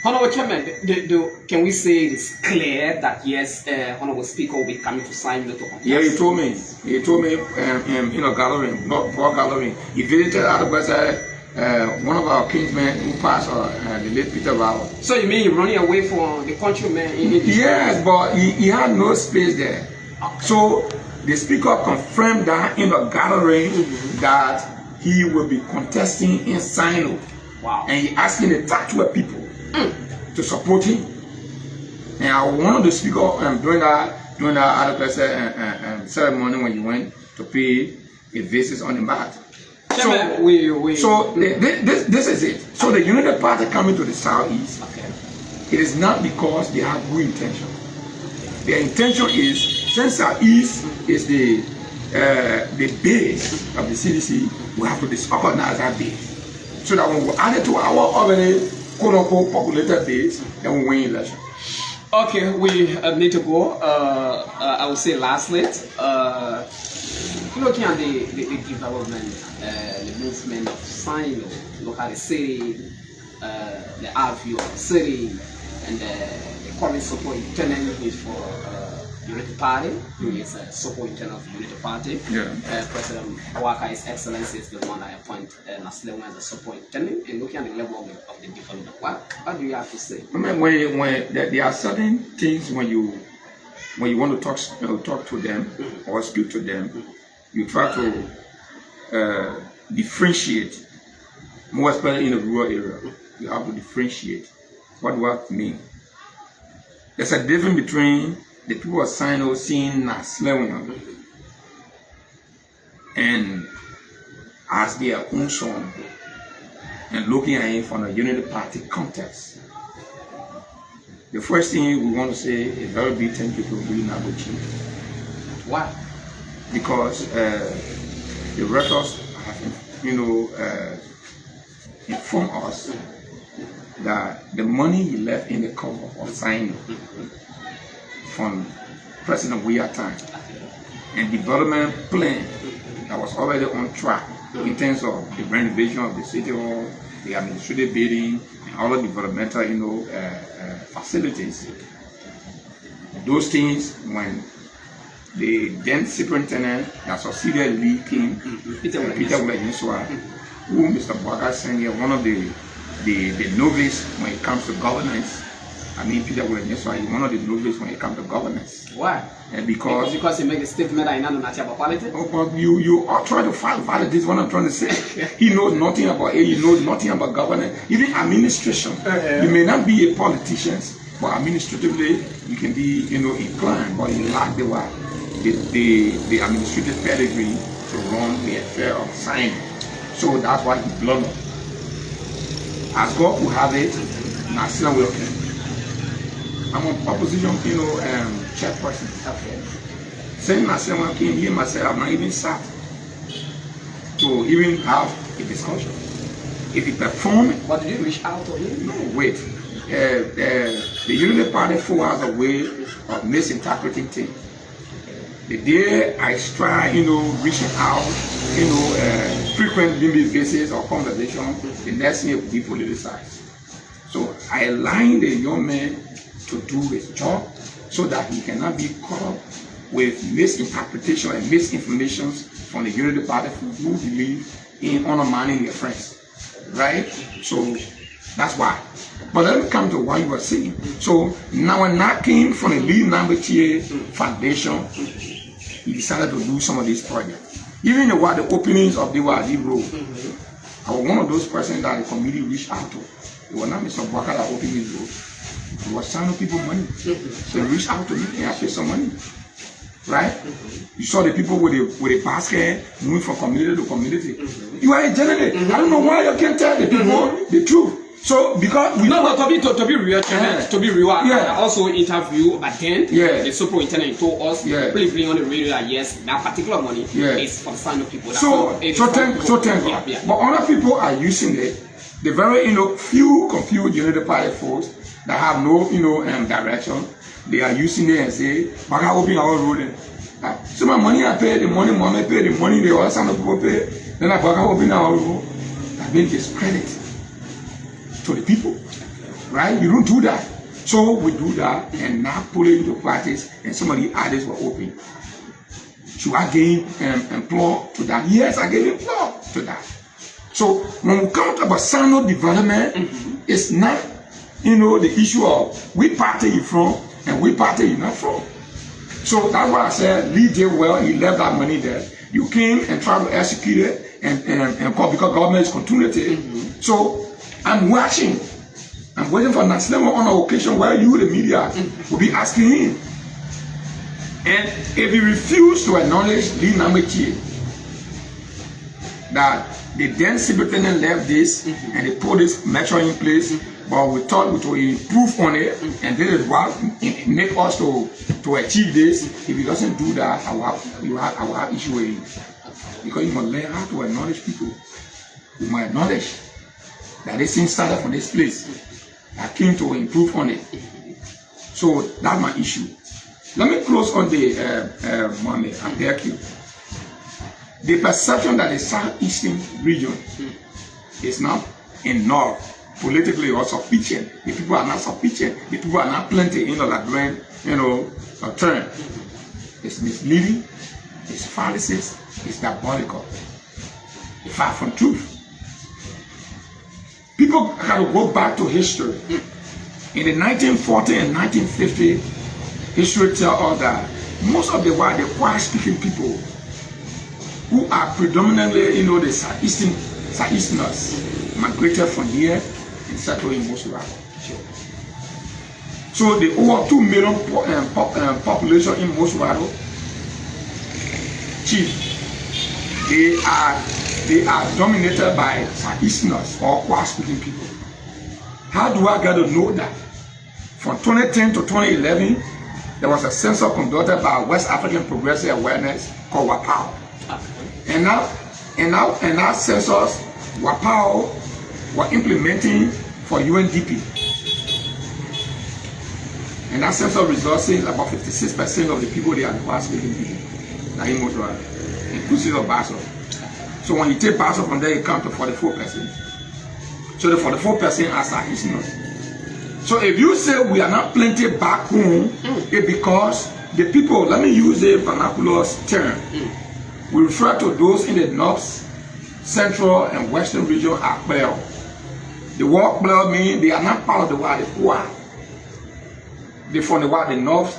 Honorable Chairman, can we say it's clear that yes, Honorable Speaker will be coming to sign the document? Yeah, he told me gathering, not for gathering. He visited otherwise one of our kinsmen who passed, the late Peter Bauer. So you mean you're running away from the countryman? Yes, but he had no space there. Okay. So the speaker confirmed that in the gathering that he will be contesting in SINO. Wow. And he asking the Tatuwa people to support him. And I was one of the speakers during that other ceremony when you went to pay a visit on the mat. So, this is it. So the United Party coming to the Southeast, it is not because they have good intention. Their intention is, since Southeast is the base of the CDC, we have to disorganize that base. So that when we add it to our already quote-unquote populated base, then we win election. Okay, we need to go. I would say lastly, looking at the development, the movement of SINO, look at the city, the outview of the city, and the current support intended for Unity Party, who is a support intended of Unity Party. President 𝙋𝙖𝙧𝙩𝙮 Excellency is the one I appoint 𝙂𝙧 as a support intended, and looking at the level of the development. What do you have to say? I mean, when there are certain things when you want to talk to them or speak to them, you try to differentiate, more especially in a rural area. You have to differentiate. What do I mean? There's a difference between the people of SINO seeing 𝙂𝙧 and as their own son and looking at it from a Unity Party context. The first thing we want to say is very big thank you to Louis Nabochi. Why? Because the records have, informed us that the money he left in the cover of SINO from President 𝙭time and development plan that was already on track in terms of the renovation of the city hall, the administrative building, and all the developmental, facilities. Those things, when the then superintendent that succeeded Lee came, Peter 𝙭𝙧, who Mr. Bwaga sent here, one of the novice when it comes to governance. I mean, Peter 𝙭𝙧 is one of the novice when it comes to governance. Why? And because he made a statement that I know nothing about politics. Oh, but you are trying to validate this. What I'm trying to say. He knows nothing about it. He knows nothing about governance, even administration. You may not be a politician, but administratively you can be, inclined, but you lack the administrative pedigree to run the affair of SINO. So that's why he blundered. As God will have it, national will come. I'm an opposition, chairperson. Okay. Saying myself came here myself, I'm not even sat to even have a discussion. If he performed, but did you reach out to him? No, wait. The Unity Party has a way of misinterpreting things. The day I try, reaching out, frequent visits or conversations, the next thing will be politicized. So I align the young man to do his job so that he cannot be caught up with misinterpretation and misinformation from the Unity Party who believe in undermining their friends. Right? So that's why. But let me come to what you were saying. So now when that came from the Louis Nabochi Foundation, he decided to do some of these projects. Even the openings of the Wadi Road, I was one of those persons that the committee reached out to. It was not Mr. Bwaga that opened his road. It was signing people money. So they reached out to me and I paid some money. Right? You saw the people with a basket moving from community to community. You are a journalist. I don't know why you can't tell the people the truth. So because we to be real, I also interview again. The superintendent told us, please bring on the radio that yes, that particular money is for the SINO people. So thank God. But other people are using it. The very few confused Unity Party folks that have no direction, they are using it and say, "But I open our road." So my money I pay, the money mommy pay, the money the other SINO people pay. Then I open our road. That means discredit to the people, right? You don't do that. So we do that and now pull it into practice and some of the others were open. Should I gain employ to that? Yes, I gave employ to that. So when we come about SINO development, it's not, the issue of which party you from and which party you're not from. So that's why I said Lee did well. He left that money there. You came and tried to execute it and call because government is continuity. So I'm watching. I'm waiting for Naslemo on an occasion where you, the media, will be asking him. And if he refused to acknowledge Lee Namachi, that the then superintendent left this and they put this metro in place, but we thought we would improve on it, and this is what make us to achieve this. If he doesn't do that, I will have issue with him. Because you must learn how to acknowledge people. You must acknowledge that this thing started from this place. I came to improve on it. So that's my issue. Let me close on the money. I beg you. The perception that the southeastern region is not enough politically or sufficient. The people are not sufficient. The people are not plenty in the Ladrin, a term. It's misleading. It's fallacious. It's diabolical. It's far from truth. People have to go back to history. In the 1940 and 1950, history tells us that most of the quiet-speaking people who are predominantly, the Southeasterners, migrated from here and settled in Moswado. So the over 2 million population in Moswado, chief, they are dominated by Southeasterners or quiet-speaking people. How do I get to know that? From 2010 to 2011, there was a census conducted by West African Progressive Awareness called WAPAO. And that census, WAPAO were implementing for UNDP. And that census results in about 56% of the people they are quiet-speaking people. Now in Moswado, inclusive of Basso. So when you take Basso from there, you come to 44%. So the 44% are Southeasterners. So if you say we are not plenty back home, it's because the people, let me use the vernacular term, we refer to those in the north, central, and western region are Pleo. The word Pleo means they are not part of the word the poor. They're from the north,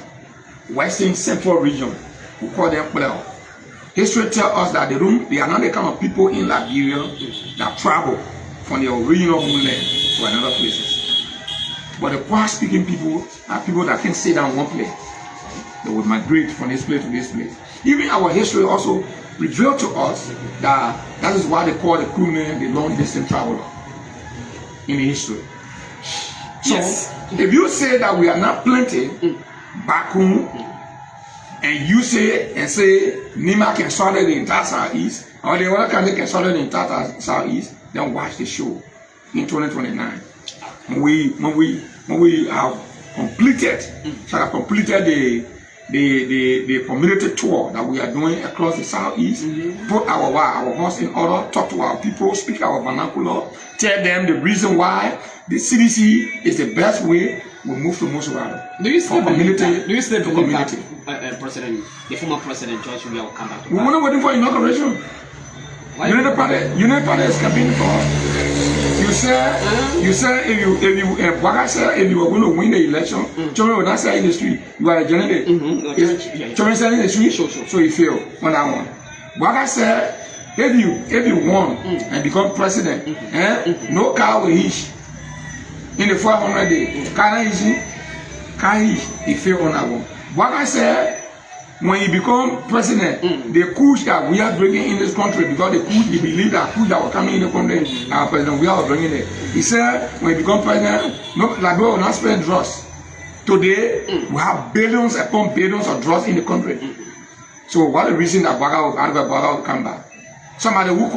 western, central region. We call them Pleo. History tells us that they are not the kind of people in Liberia that travel from the original homeland to another places. But the quiet-speaking people are people that can sit down one place. They will migrate from this place to this place. Even our history also revealed to us that is why they call the crewman the long-distance traveler in the history. So, if you say that we are not plenty back home, and you say Nima can start the entire Southeast, or the other country can start the entire Southeast, then watch the show in 2029. When we have completed the community tour that we are doing across the Southeast, put our horse in order, talk to our people, speak our vernacular, tell them the reason why the CDC is the best way. We move to Moswado. Do you still believe that? Do you still believe that the former President George will come back? We're not waiting for inauguration. United Party is campaigning for. You said if you were going to win the election, children would not say in the street. You are a candidate. Children say in the street, so you fail on that one. Waga said if you won and become president, no car will hitch. In the 400 days, he failed on that one. What I said, when he become president, the coup that we are bringing in this country, because the coup, he believed that coup that was coming in the country, our president, we are bringing it. He said, when he become president, no, like we will not spend drugs. Today, we have billions upon billions of drugs in the country. So what the reason that Baga will come back? Somebody who,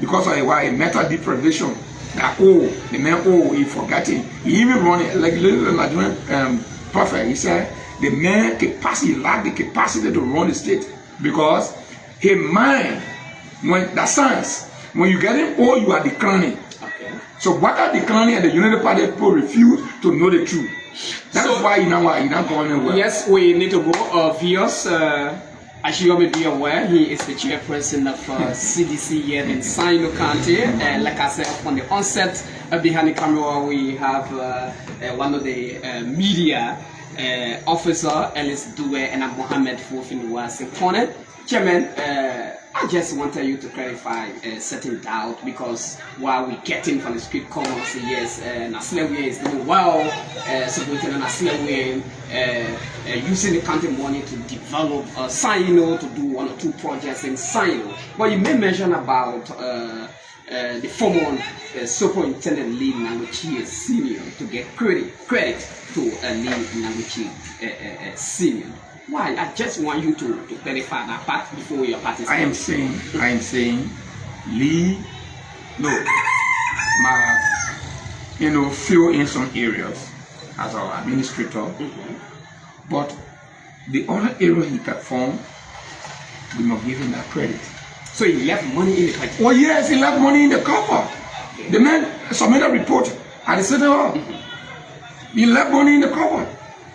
because of a mental deprivation, that the man he forgot it. He even run it like little Nigerian prophet. He said the man lacked the capacity to run the state because his mind, when you get him old, you are declining. Okay. So what are declining, and the United Party people refuse to know the truth. That's why he not going anywhere. Yes, we need to go. Viewers, as you may be aware, he is the chairperson of CDC here in Sino County. Like I said, from the onset, behind the camera, we have one of the media Officer 𝙂𝙧𝙧𝙮 and Mohammed Fofin was cornered. Chairman, I just wanted you to clarify a certain doubt, because while we getting from the street comments, yes, 𝙂𝙧𝙧 is doing well, supporting 𝙂𝙧𝙧 using the county money to develop SINOE, to do 1 or 2 projects in SINOE. But you may mention about the former superintendent Lee Ńańguchi Senior to get credit to Lee Ńańguchi Senior. Why? I just want you to clarify that part before your participation. I am saying, Lee, fill in some areas as our administrator, but the other area he performed, we must give him that credit. So he left money in the country? Oh yes, he left money in the cover. Okay. The man submitted a report at the City Hall. He left money in the cover.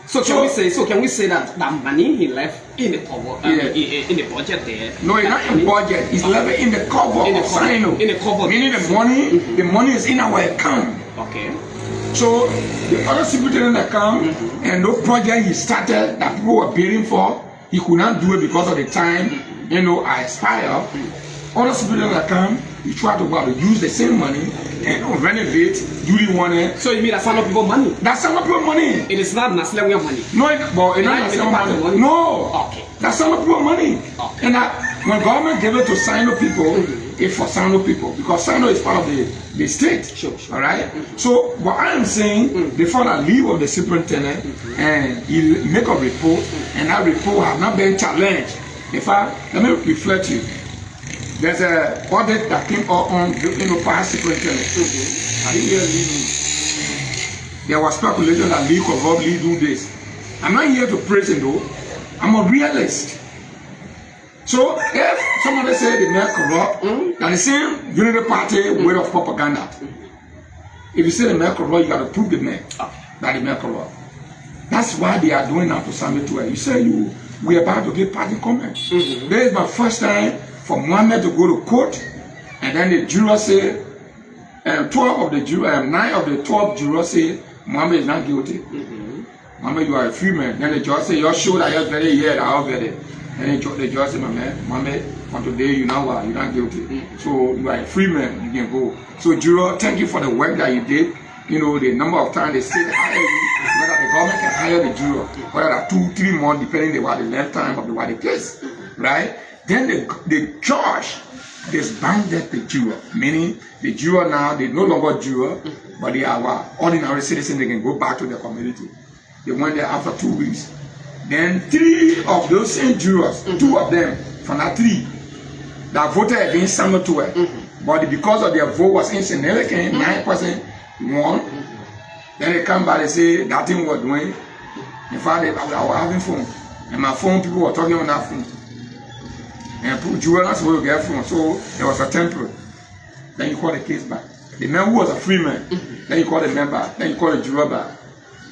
So can we say that that money he left in the cover, in the budget there? No, it's not in budget. It's left in the cover. In the cover. Meaning the money is in our account. Okay. So the other superintendent account and those projects he started that people were bidding for, he could not do it because of the time, I expire. Other superintendent account, he tried to go out to use the same money and renovate, do the one. So you mean that's not people money? That's not people money. It is not 𝙂𝙧𝙧 money. No, it's not 𝙂𝙧𝙧 money. No. Okay. That's not people money. Okay. And when government gave it to SINOE people, it's for SINOE people, because SINOE is part of the state. Sure. All right. So what I am saying, before I leave of the superintendent, and he make a report, and that report have not been challenged. In fact, let me reflect you. There's a audit that came up on past superintendent. I didn't hear Lee. There was speculation that Lee could probably do this. I'm not here to praise him though. I'm a realist. So if somebody say the mayor corrupt, that the same unity party way of propaganda. If you say the mayor corrupt, you got to prove the mayor that the mayor corrupt. That's why they are doing now to Samuel Tuah. You say we are about to get party comment. This is my first time for Mohammed to go to court, and then the juror say, 9 of the 12 jurors say Mohammed is not guilty. Mohammed, you are a free man. Then the judge say, you're sure that you're very here, I'll get it. And the judge say, Mohammed, from today you're not guilty. So you are a free man, you can go. So juror, thank you for the work that you did. The number of times they say hire you, whether the government can hire the juror, whether there are 2, 3 more, depending on the length time of the case, right? Then the judge disbanded the juror, meaning the juror now, they no longer juror, but they are ordinary citizens, they can go back to their community. They went there after 2 weeks. Then 3 of those same jurors, 2 of them from that 3, that voted against Samuel Tuah, but because of their vote was insignificant, 9% won. Then they come back and say that thing was doing. In fact, I was having phone, and my phone, people were talking on that phone. And jurors not supposed to get phone, so there was a temporary. Then you call the case back. The man who was a free man, then you call the man back, then you call the juror back.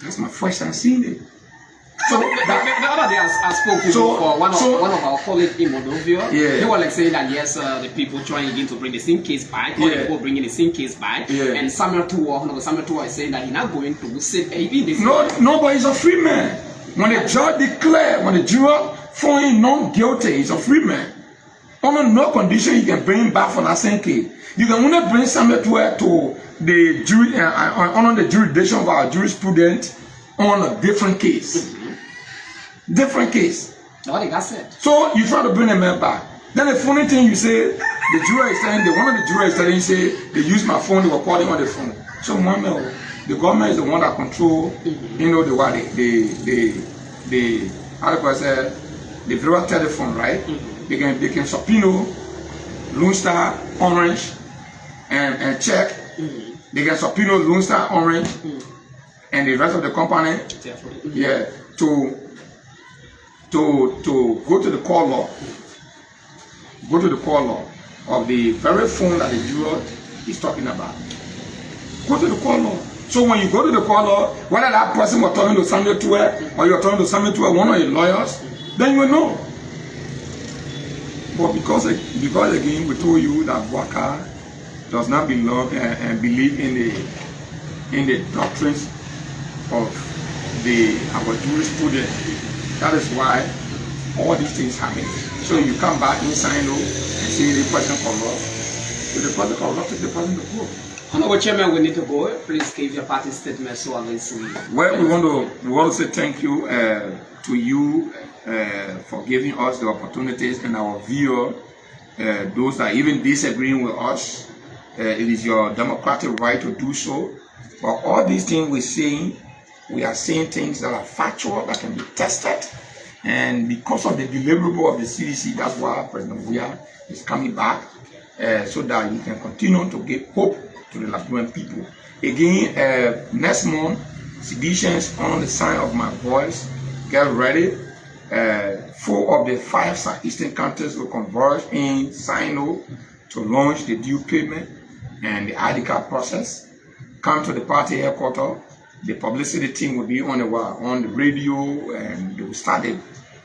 That's my first time seeing it. So the other day I spoke to one of our colleagues in Moldova. They were like saying that yes, the people trying again to bring the same case back, or the people bringing the same case back, and Samuel Tuah is saying that he's not going to say no, but he's a free man. When the judge declare, when the juror found him not guilty, he's a free man. Under no condition you can bring him back for that same case. You can only bring Samuel Tuah to the jury under the jurisdiction of our jurisprudence on a different case. Different case. What got said. So you try to bring a man back. Then the funny thing you say, the juror is telling, one of the jurors is telling you, say, they use my phone, they were calling on the phone. So Mohammed, the government is the one that control, the federal telephone, right? They can subpoena Lone Star, Orange, and check. They can subpoena Lone Star, Orange, and the rest of the company. To go to the call log. Go to the call log of the very phone that the juror is talking about. Go to the call log. So when you go to the call log, whether that person was talking to Samuel Tuah or you're talking to Samuel Tuah, one of your lawyers, then you will know. But because again we told you that Waka does not belong and believe in the doctrines of our jurisprudence. That is why all these things happen. So you come back inside and see the person corrupt. If the person corrupted, the person to go. Honorable Chairman, we need to go. Please give your party statement so I can see. Well, we want to say thank you to you for giving us the opportunities and our viewers, those that even disagreeing with us. It is your democratic right to do so. For all these things we're saying, we are saying things that are factual, that can be tested. And because of the deliverable of the CDC, that's why President Weah is coming back, so that you can continue to give hope to the Liberian people. Again, next month, seditions on the sign of my voice. Get ready. 4 of the 5 southeastern counties will converge in SINOE to launch the due payment and the ID card process. Come to the party headquarters. The publicity team will be on the radio, and they will start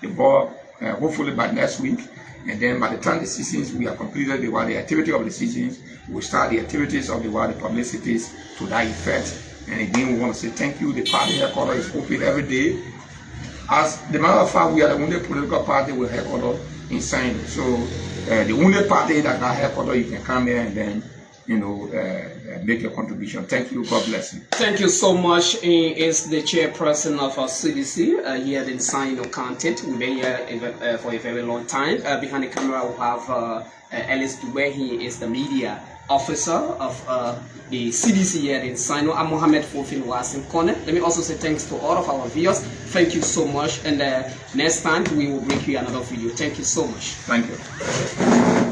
the ball hopefully by next week. And then by the time the seasons we are completed, the activity of the seasons, we will start the activities of the publicities to that effect. And again, we want to say thank you. The party headquarters is open every day. As the matter of fact, we are the only political party with headquarters in SINOE. So the only party that got headquarters, you can come here and then make your contribution. Thank you. God bless you. Thank you so much. He is the chairperson of our CDC here in SINOE County. We've been here for a very long time. Behind the camera, we have 𝙂𝙧𝙧𝙮𝙪. He is the media officer of the CDC here in SINOE. I'm Mohammed Fofin Wasim Kone. Let me also say thanks to all of our viewers. Thank you so much. And next time, we will bring you another video. Thank you so much. Thank you.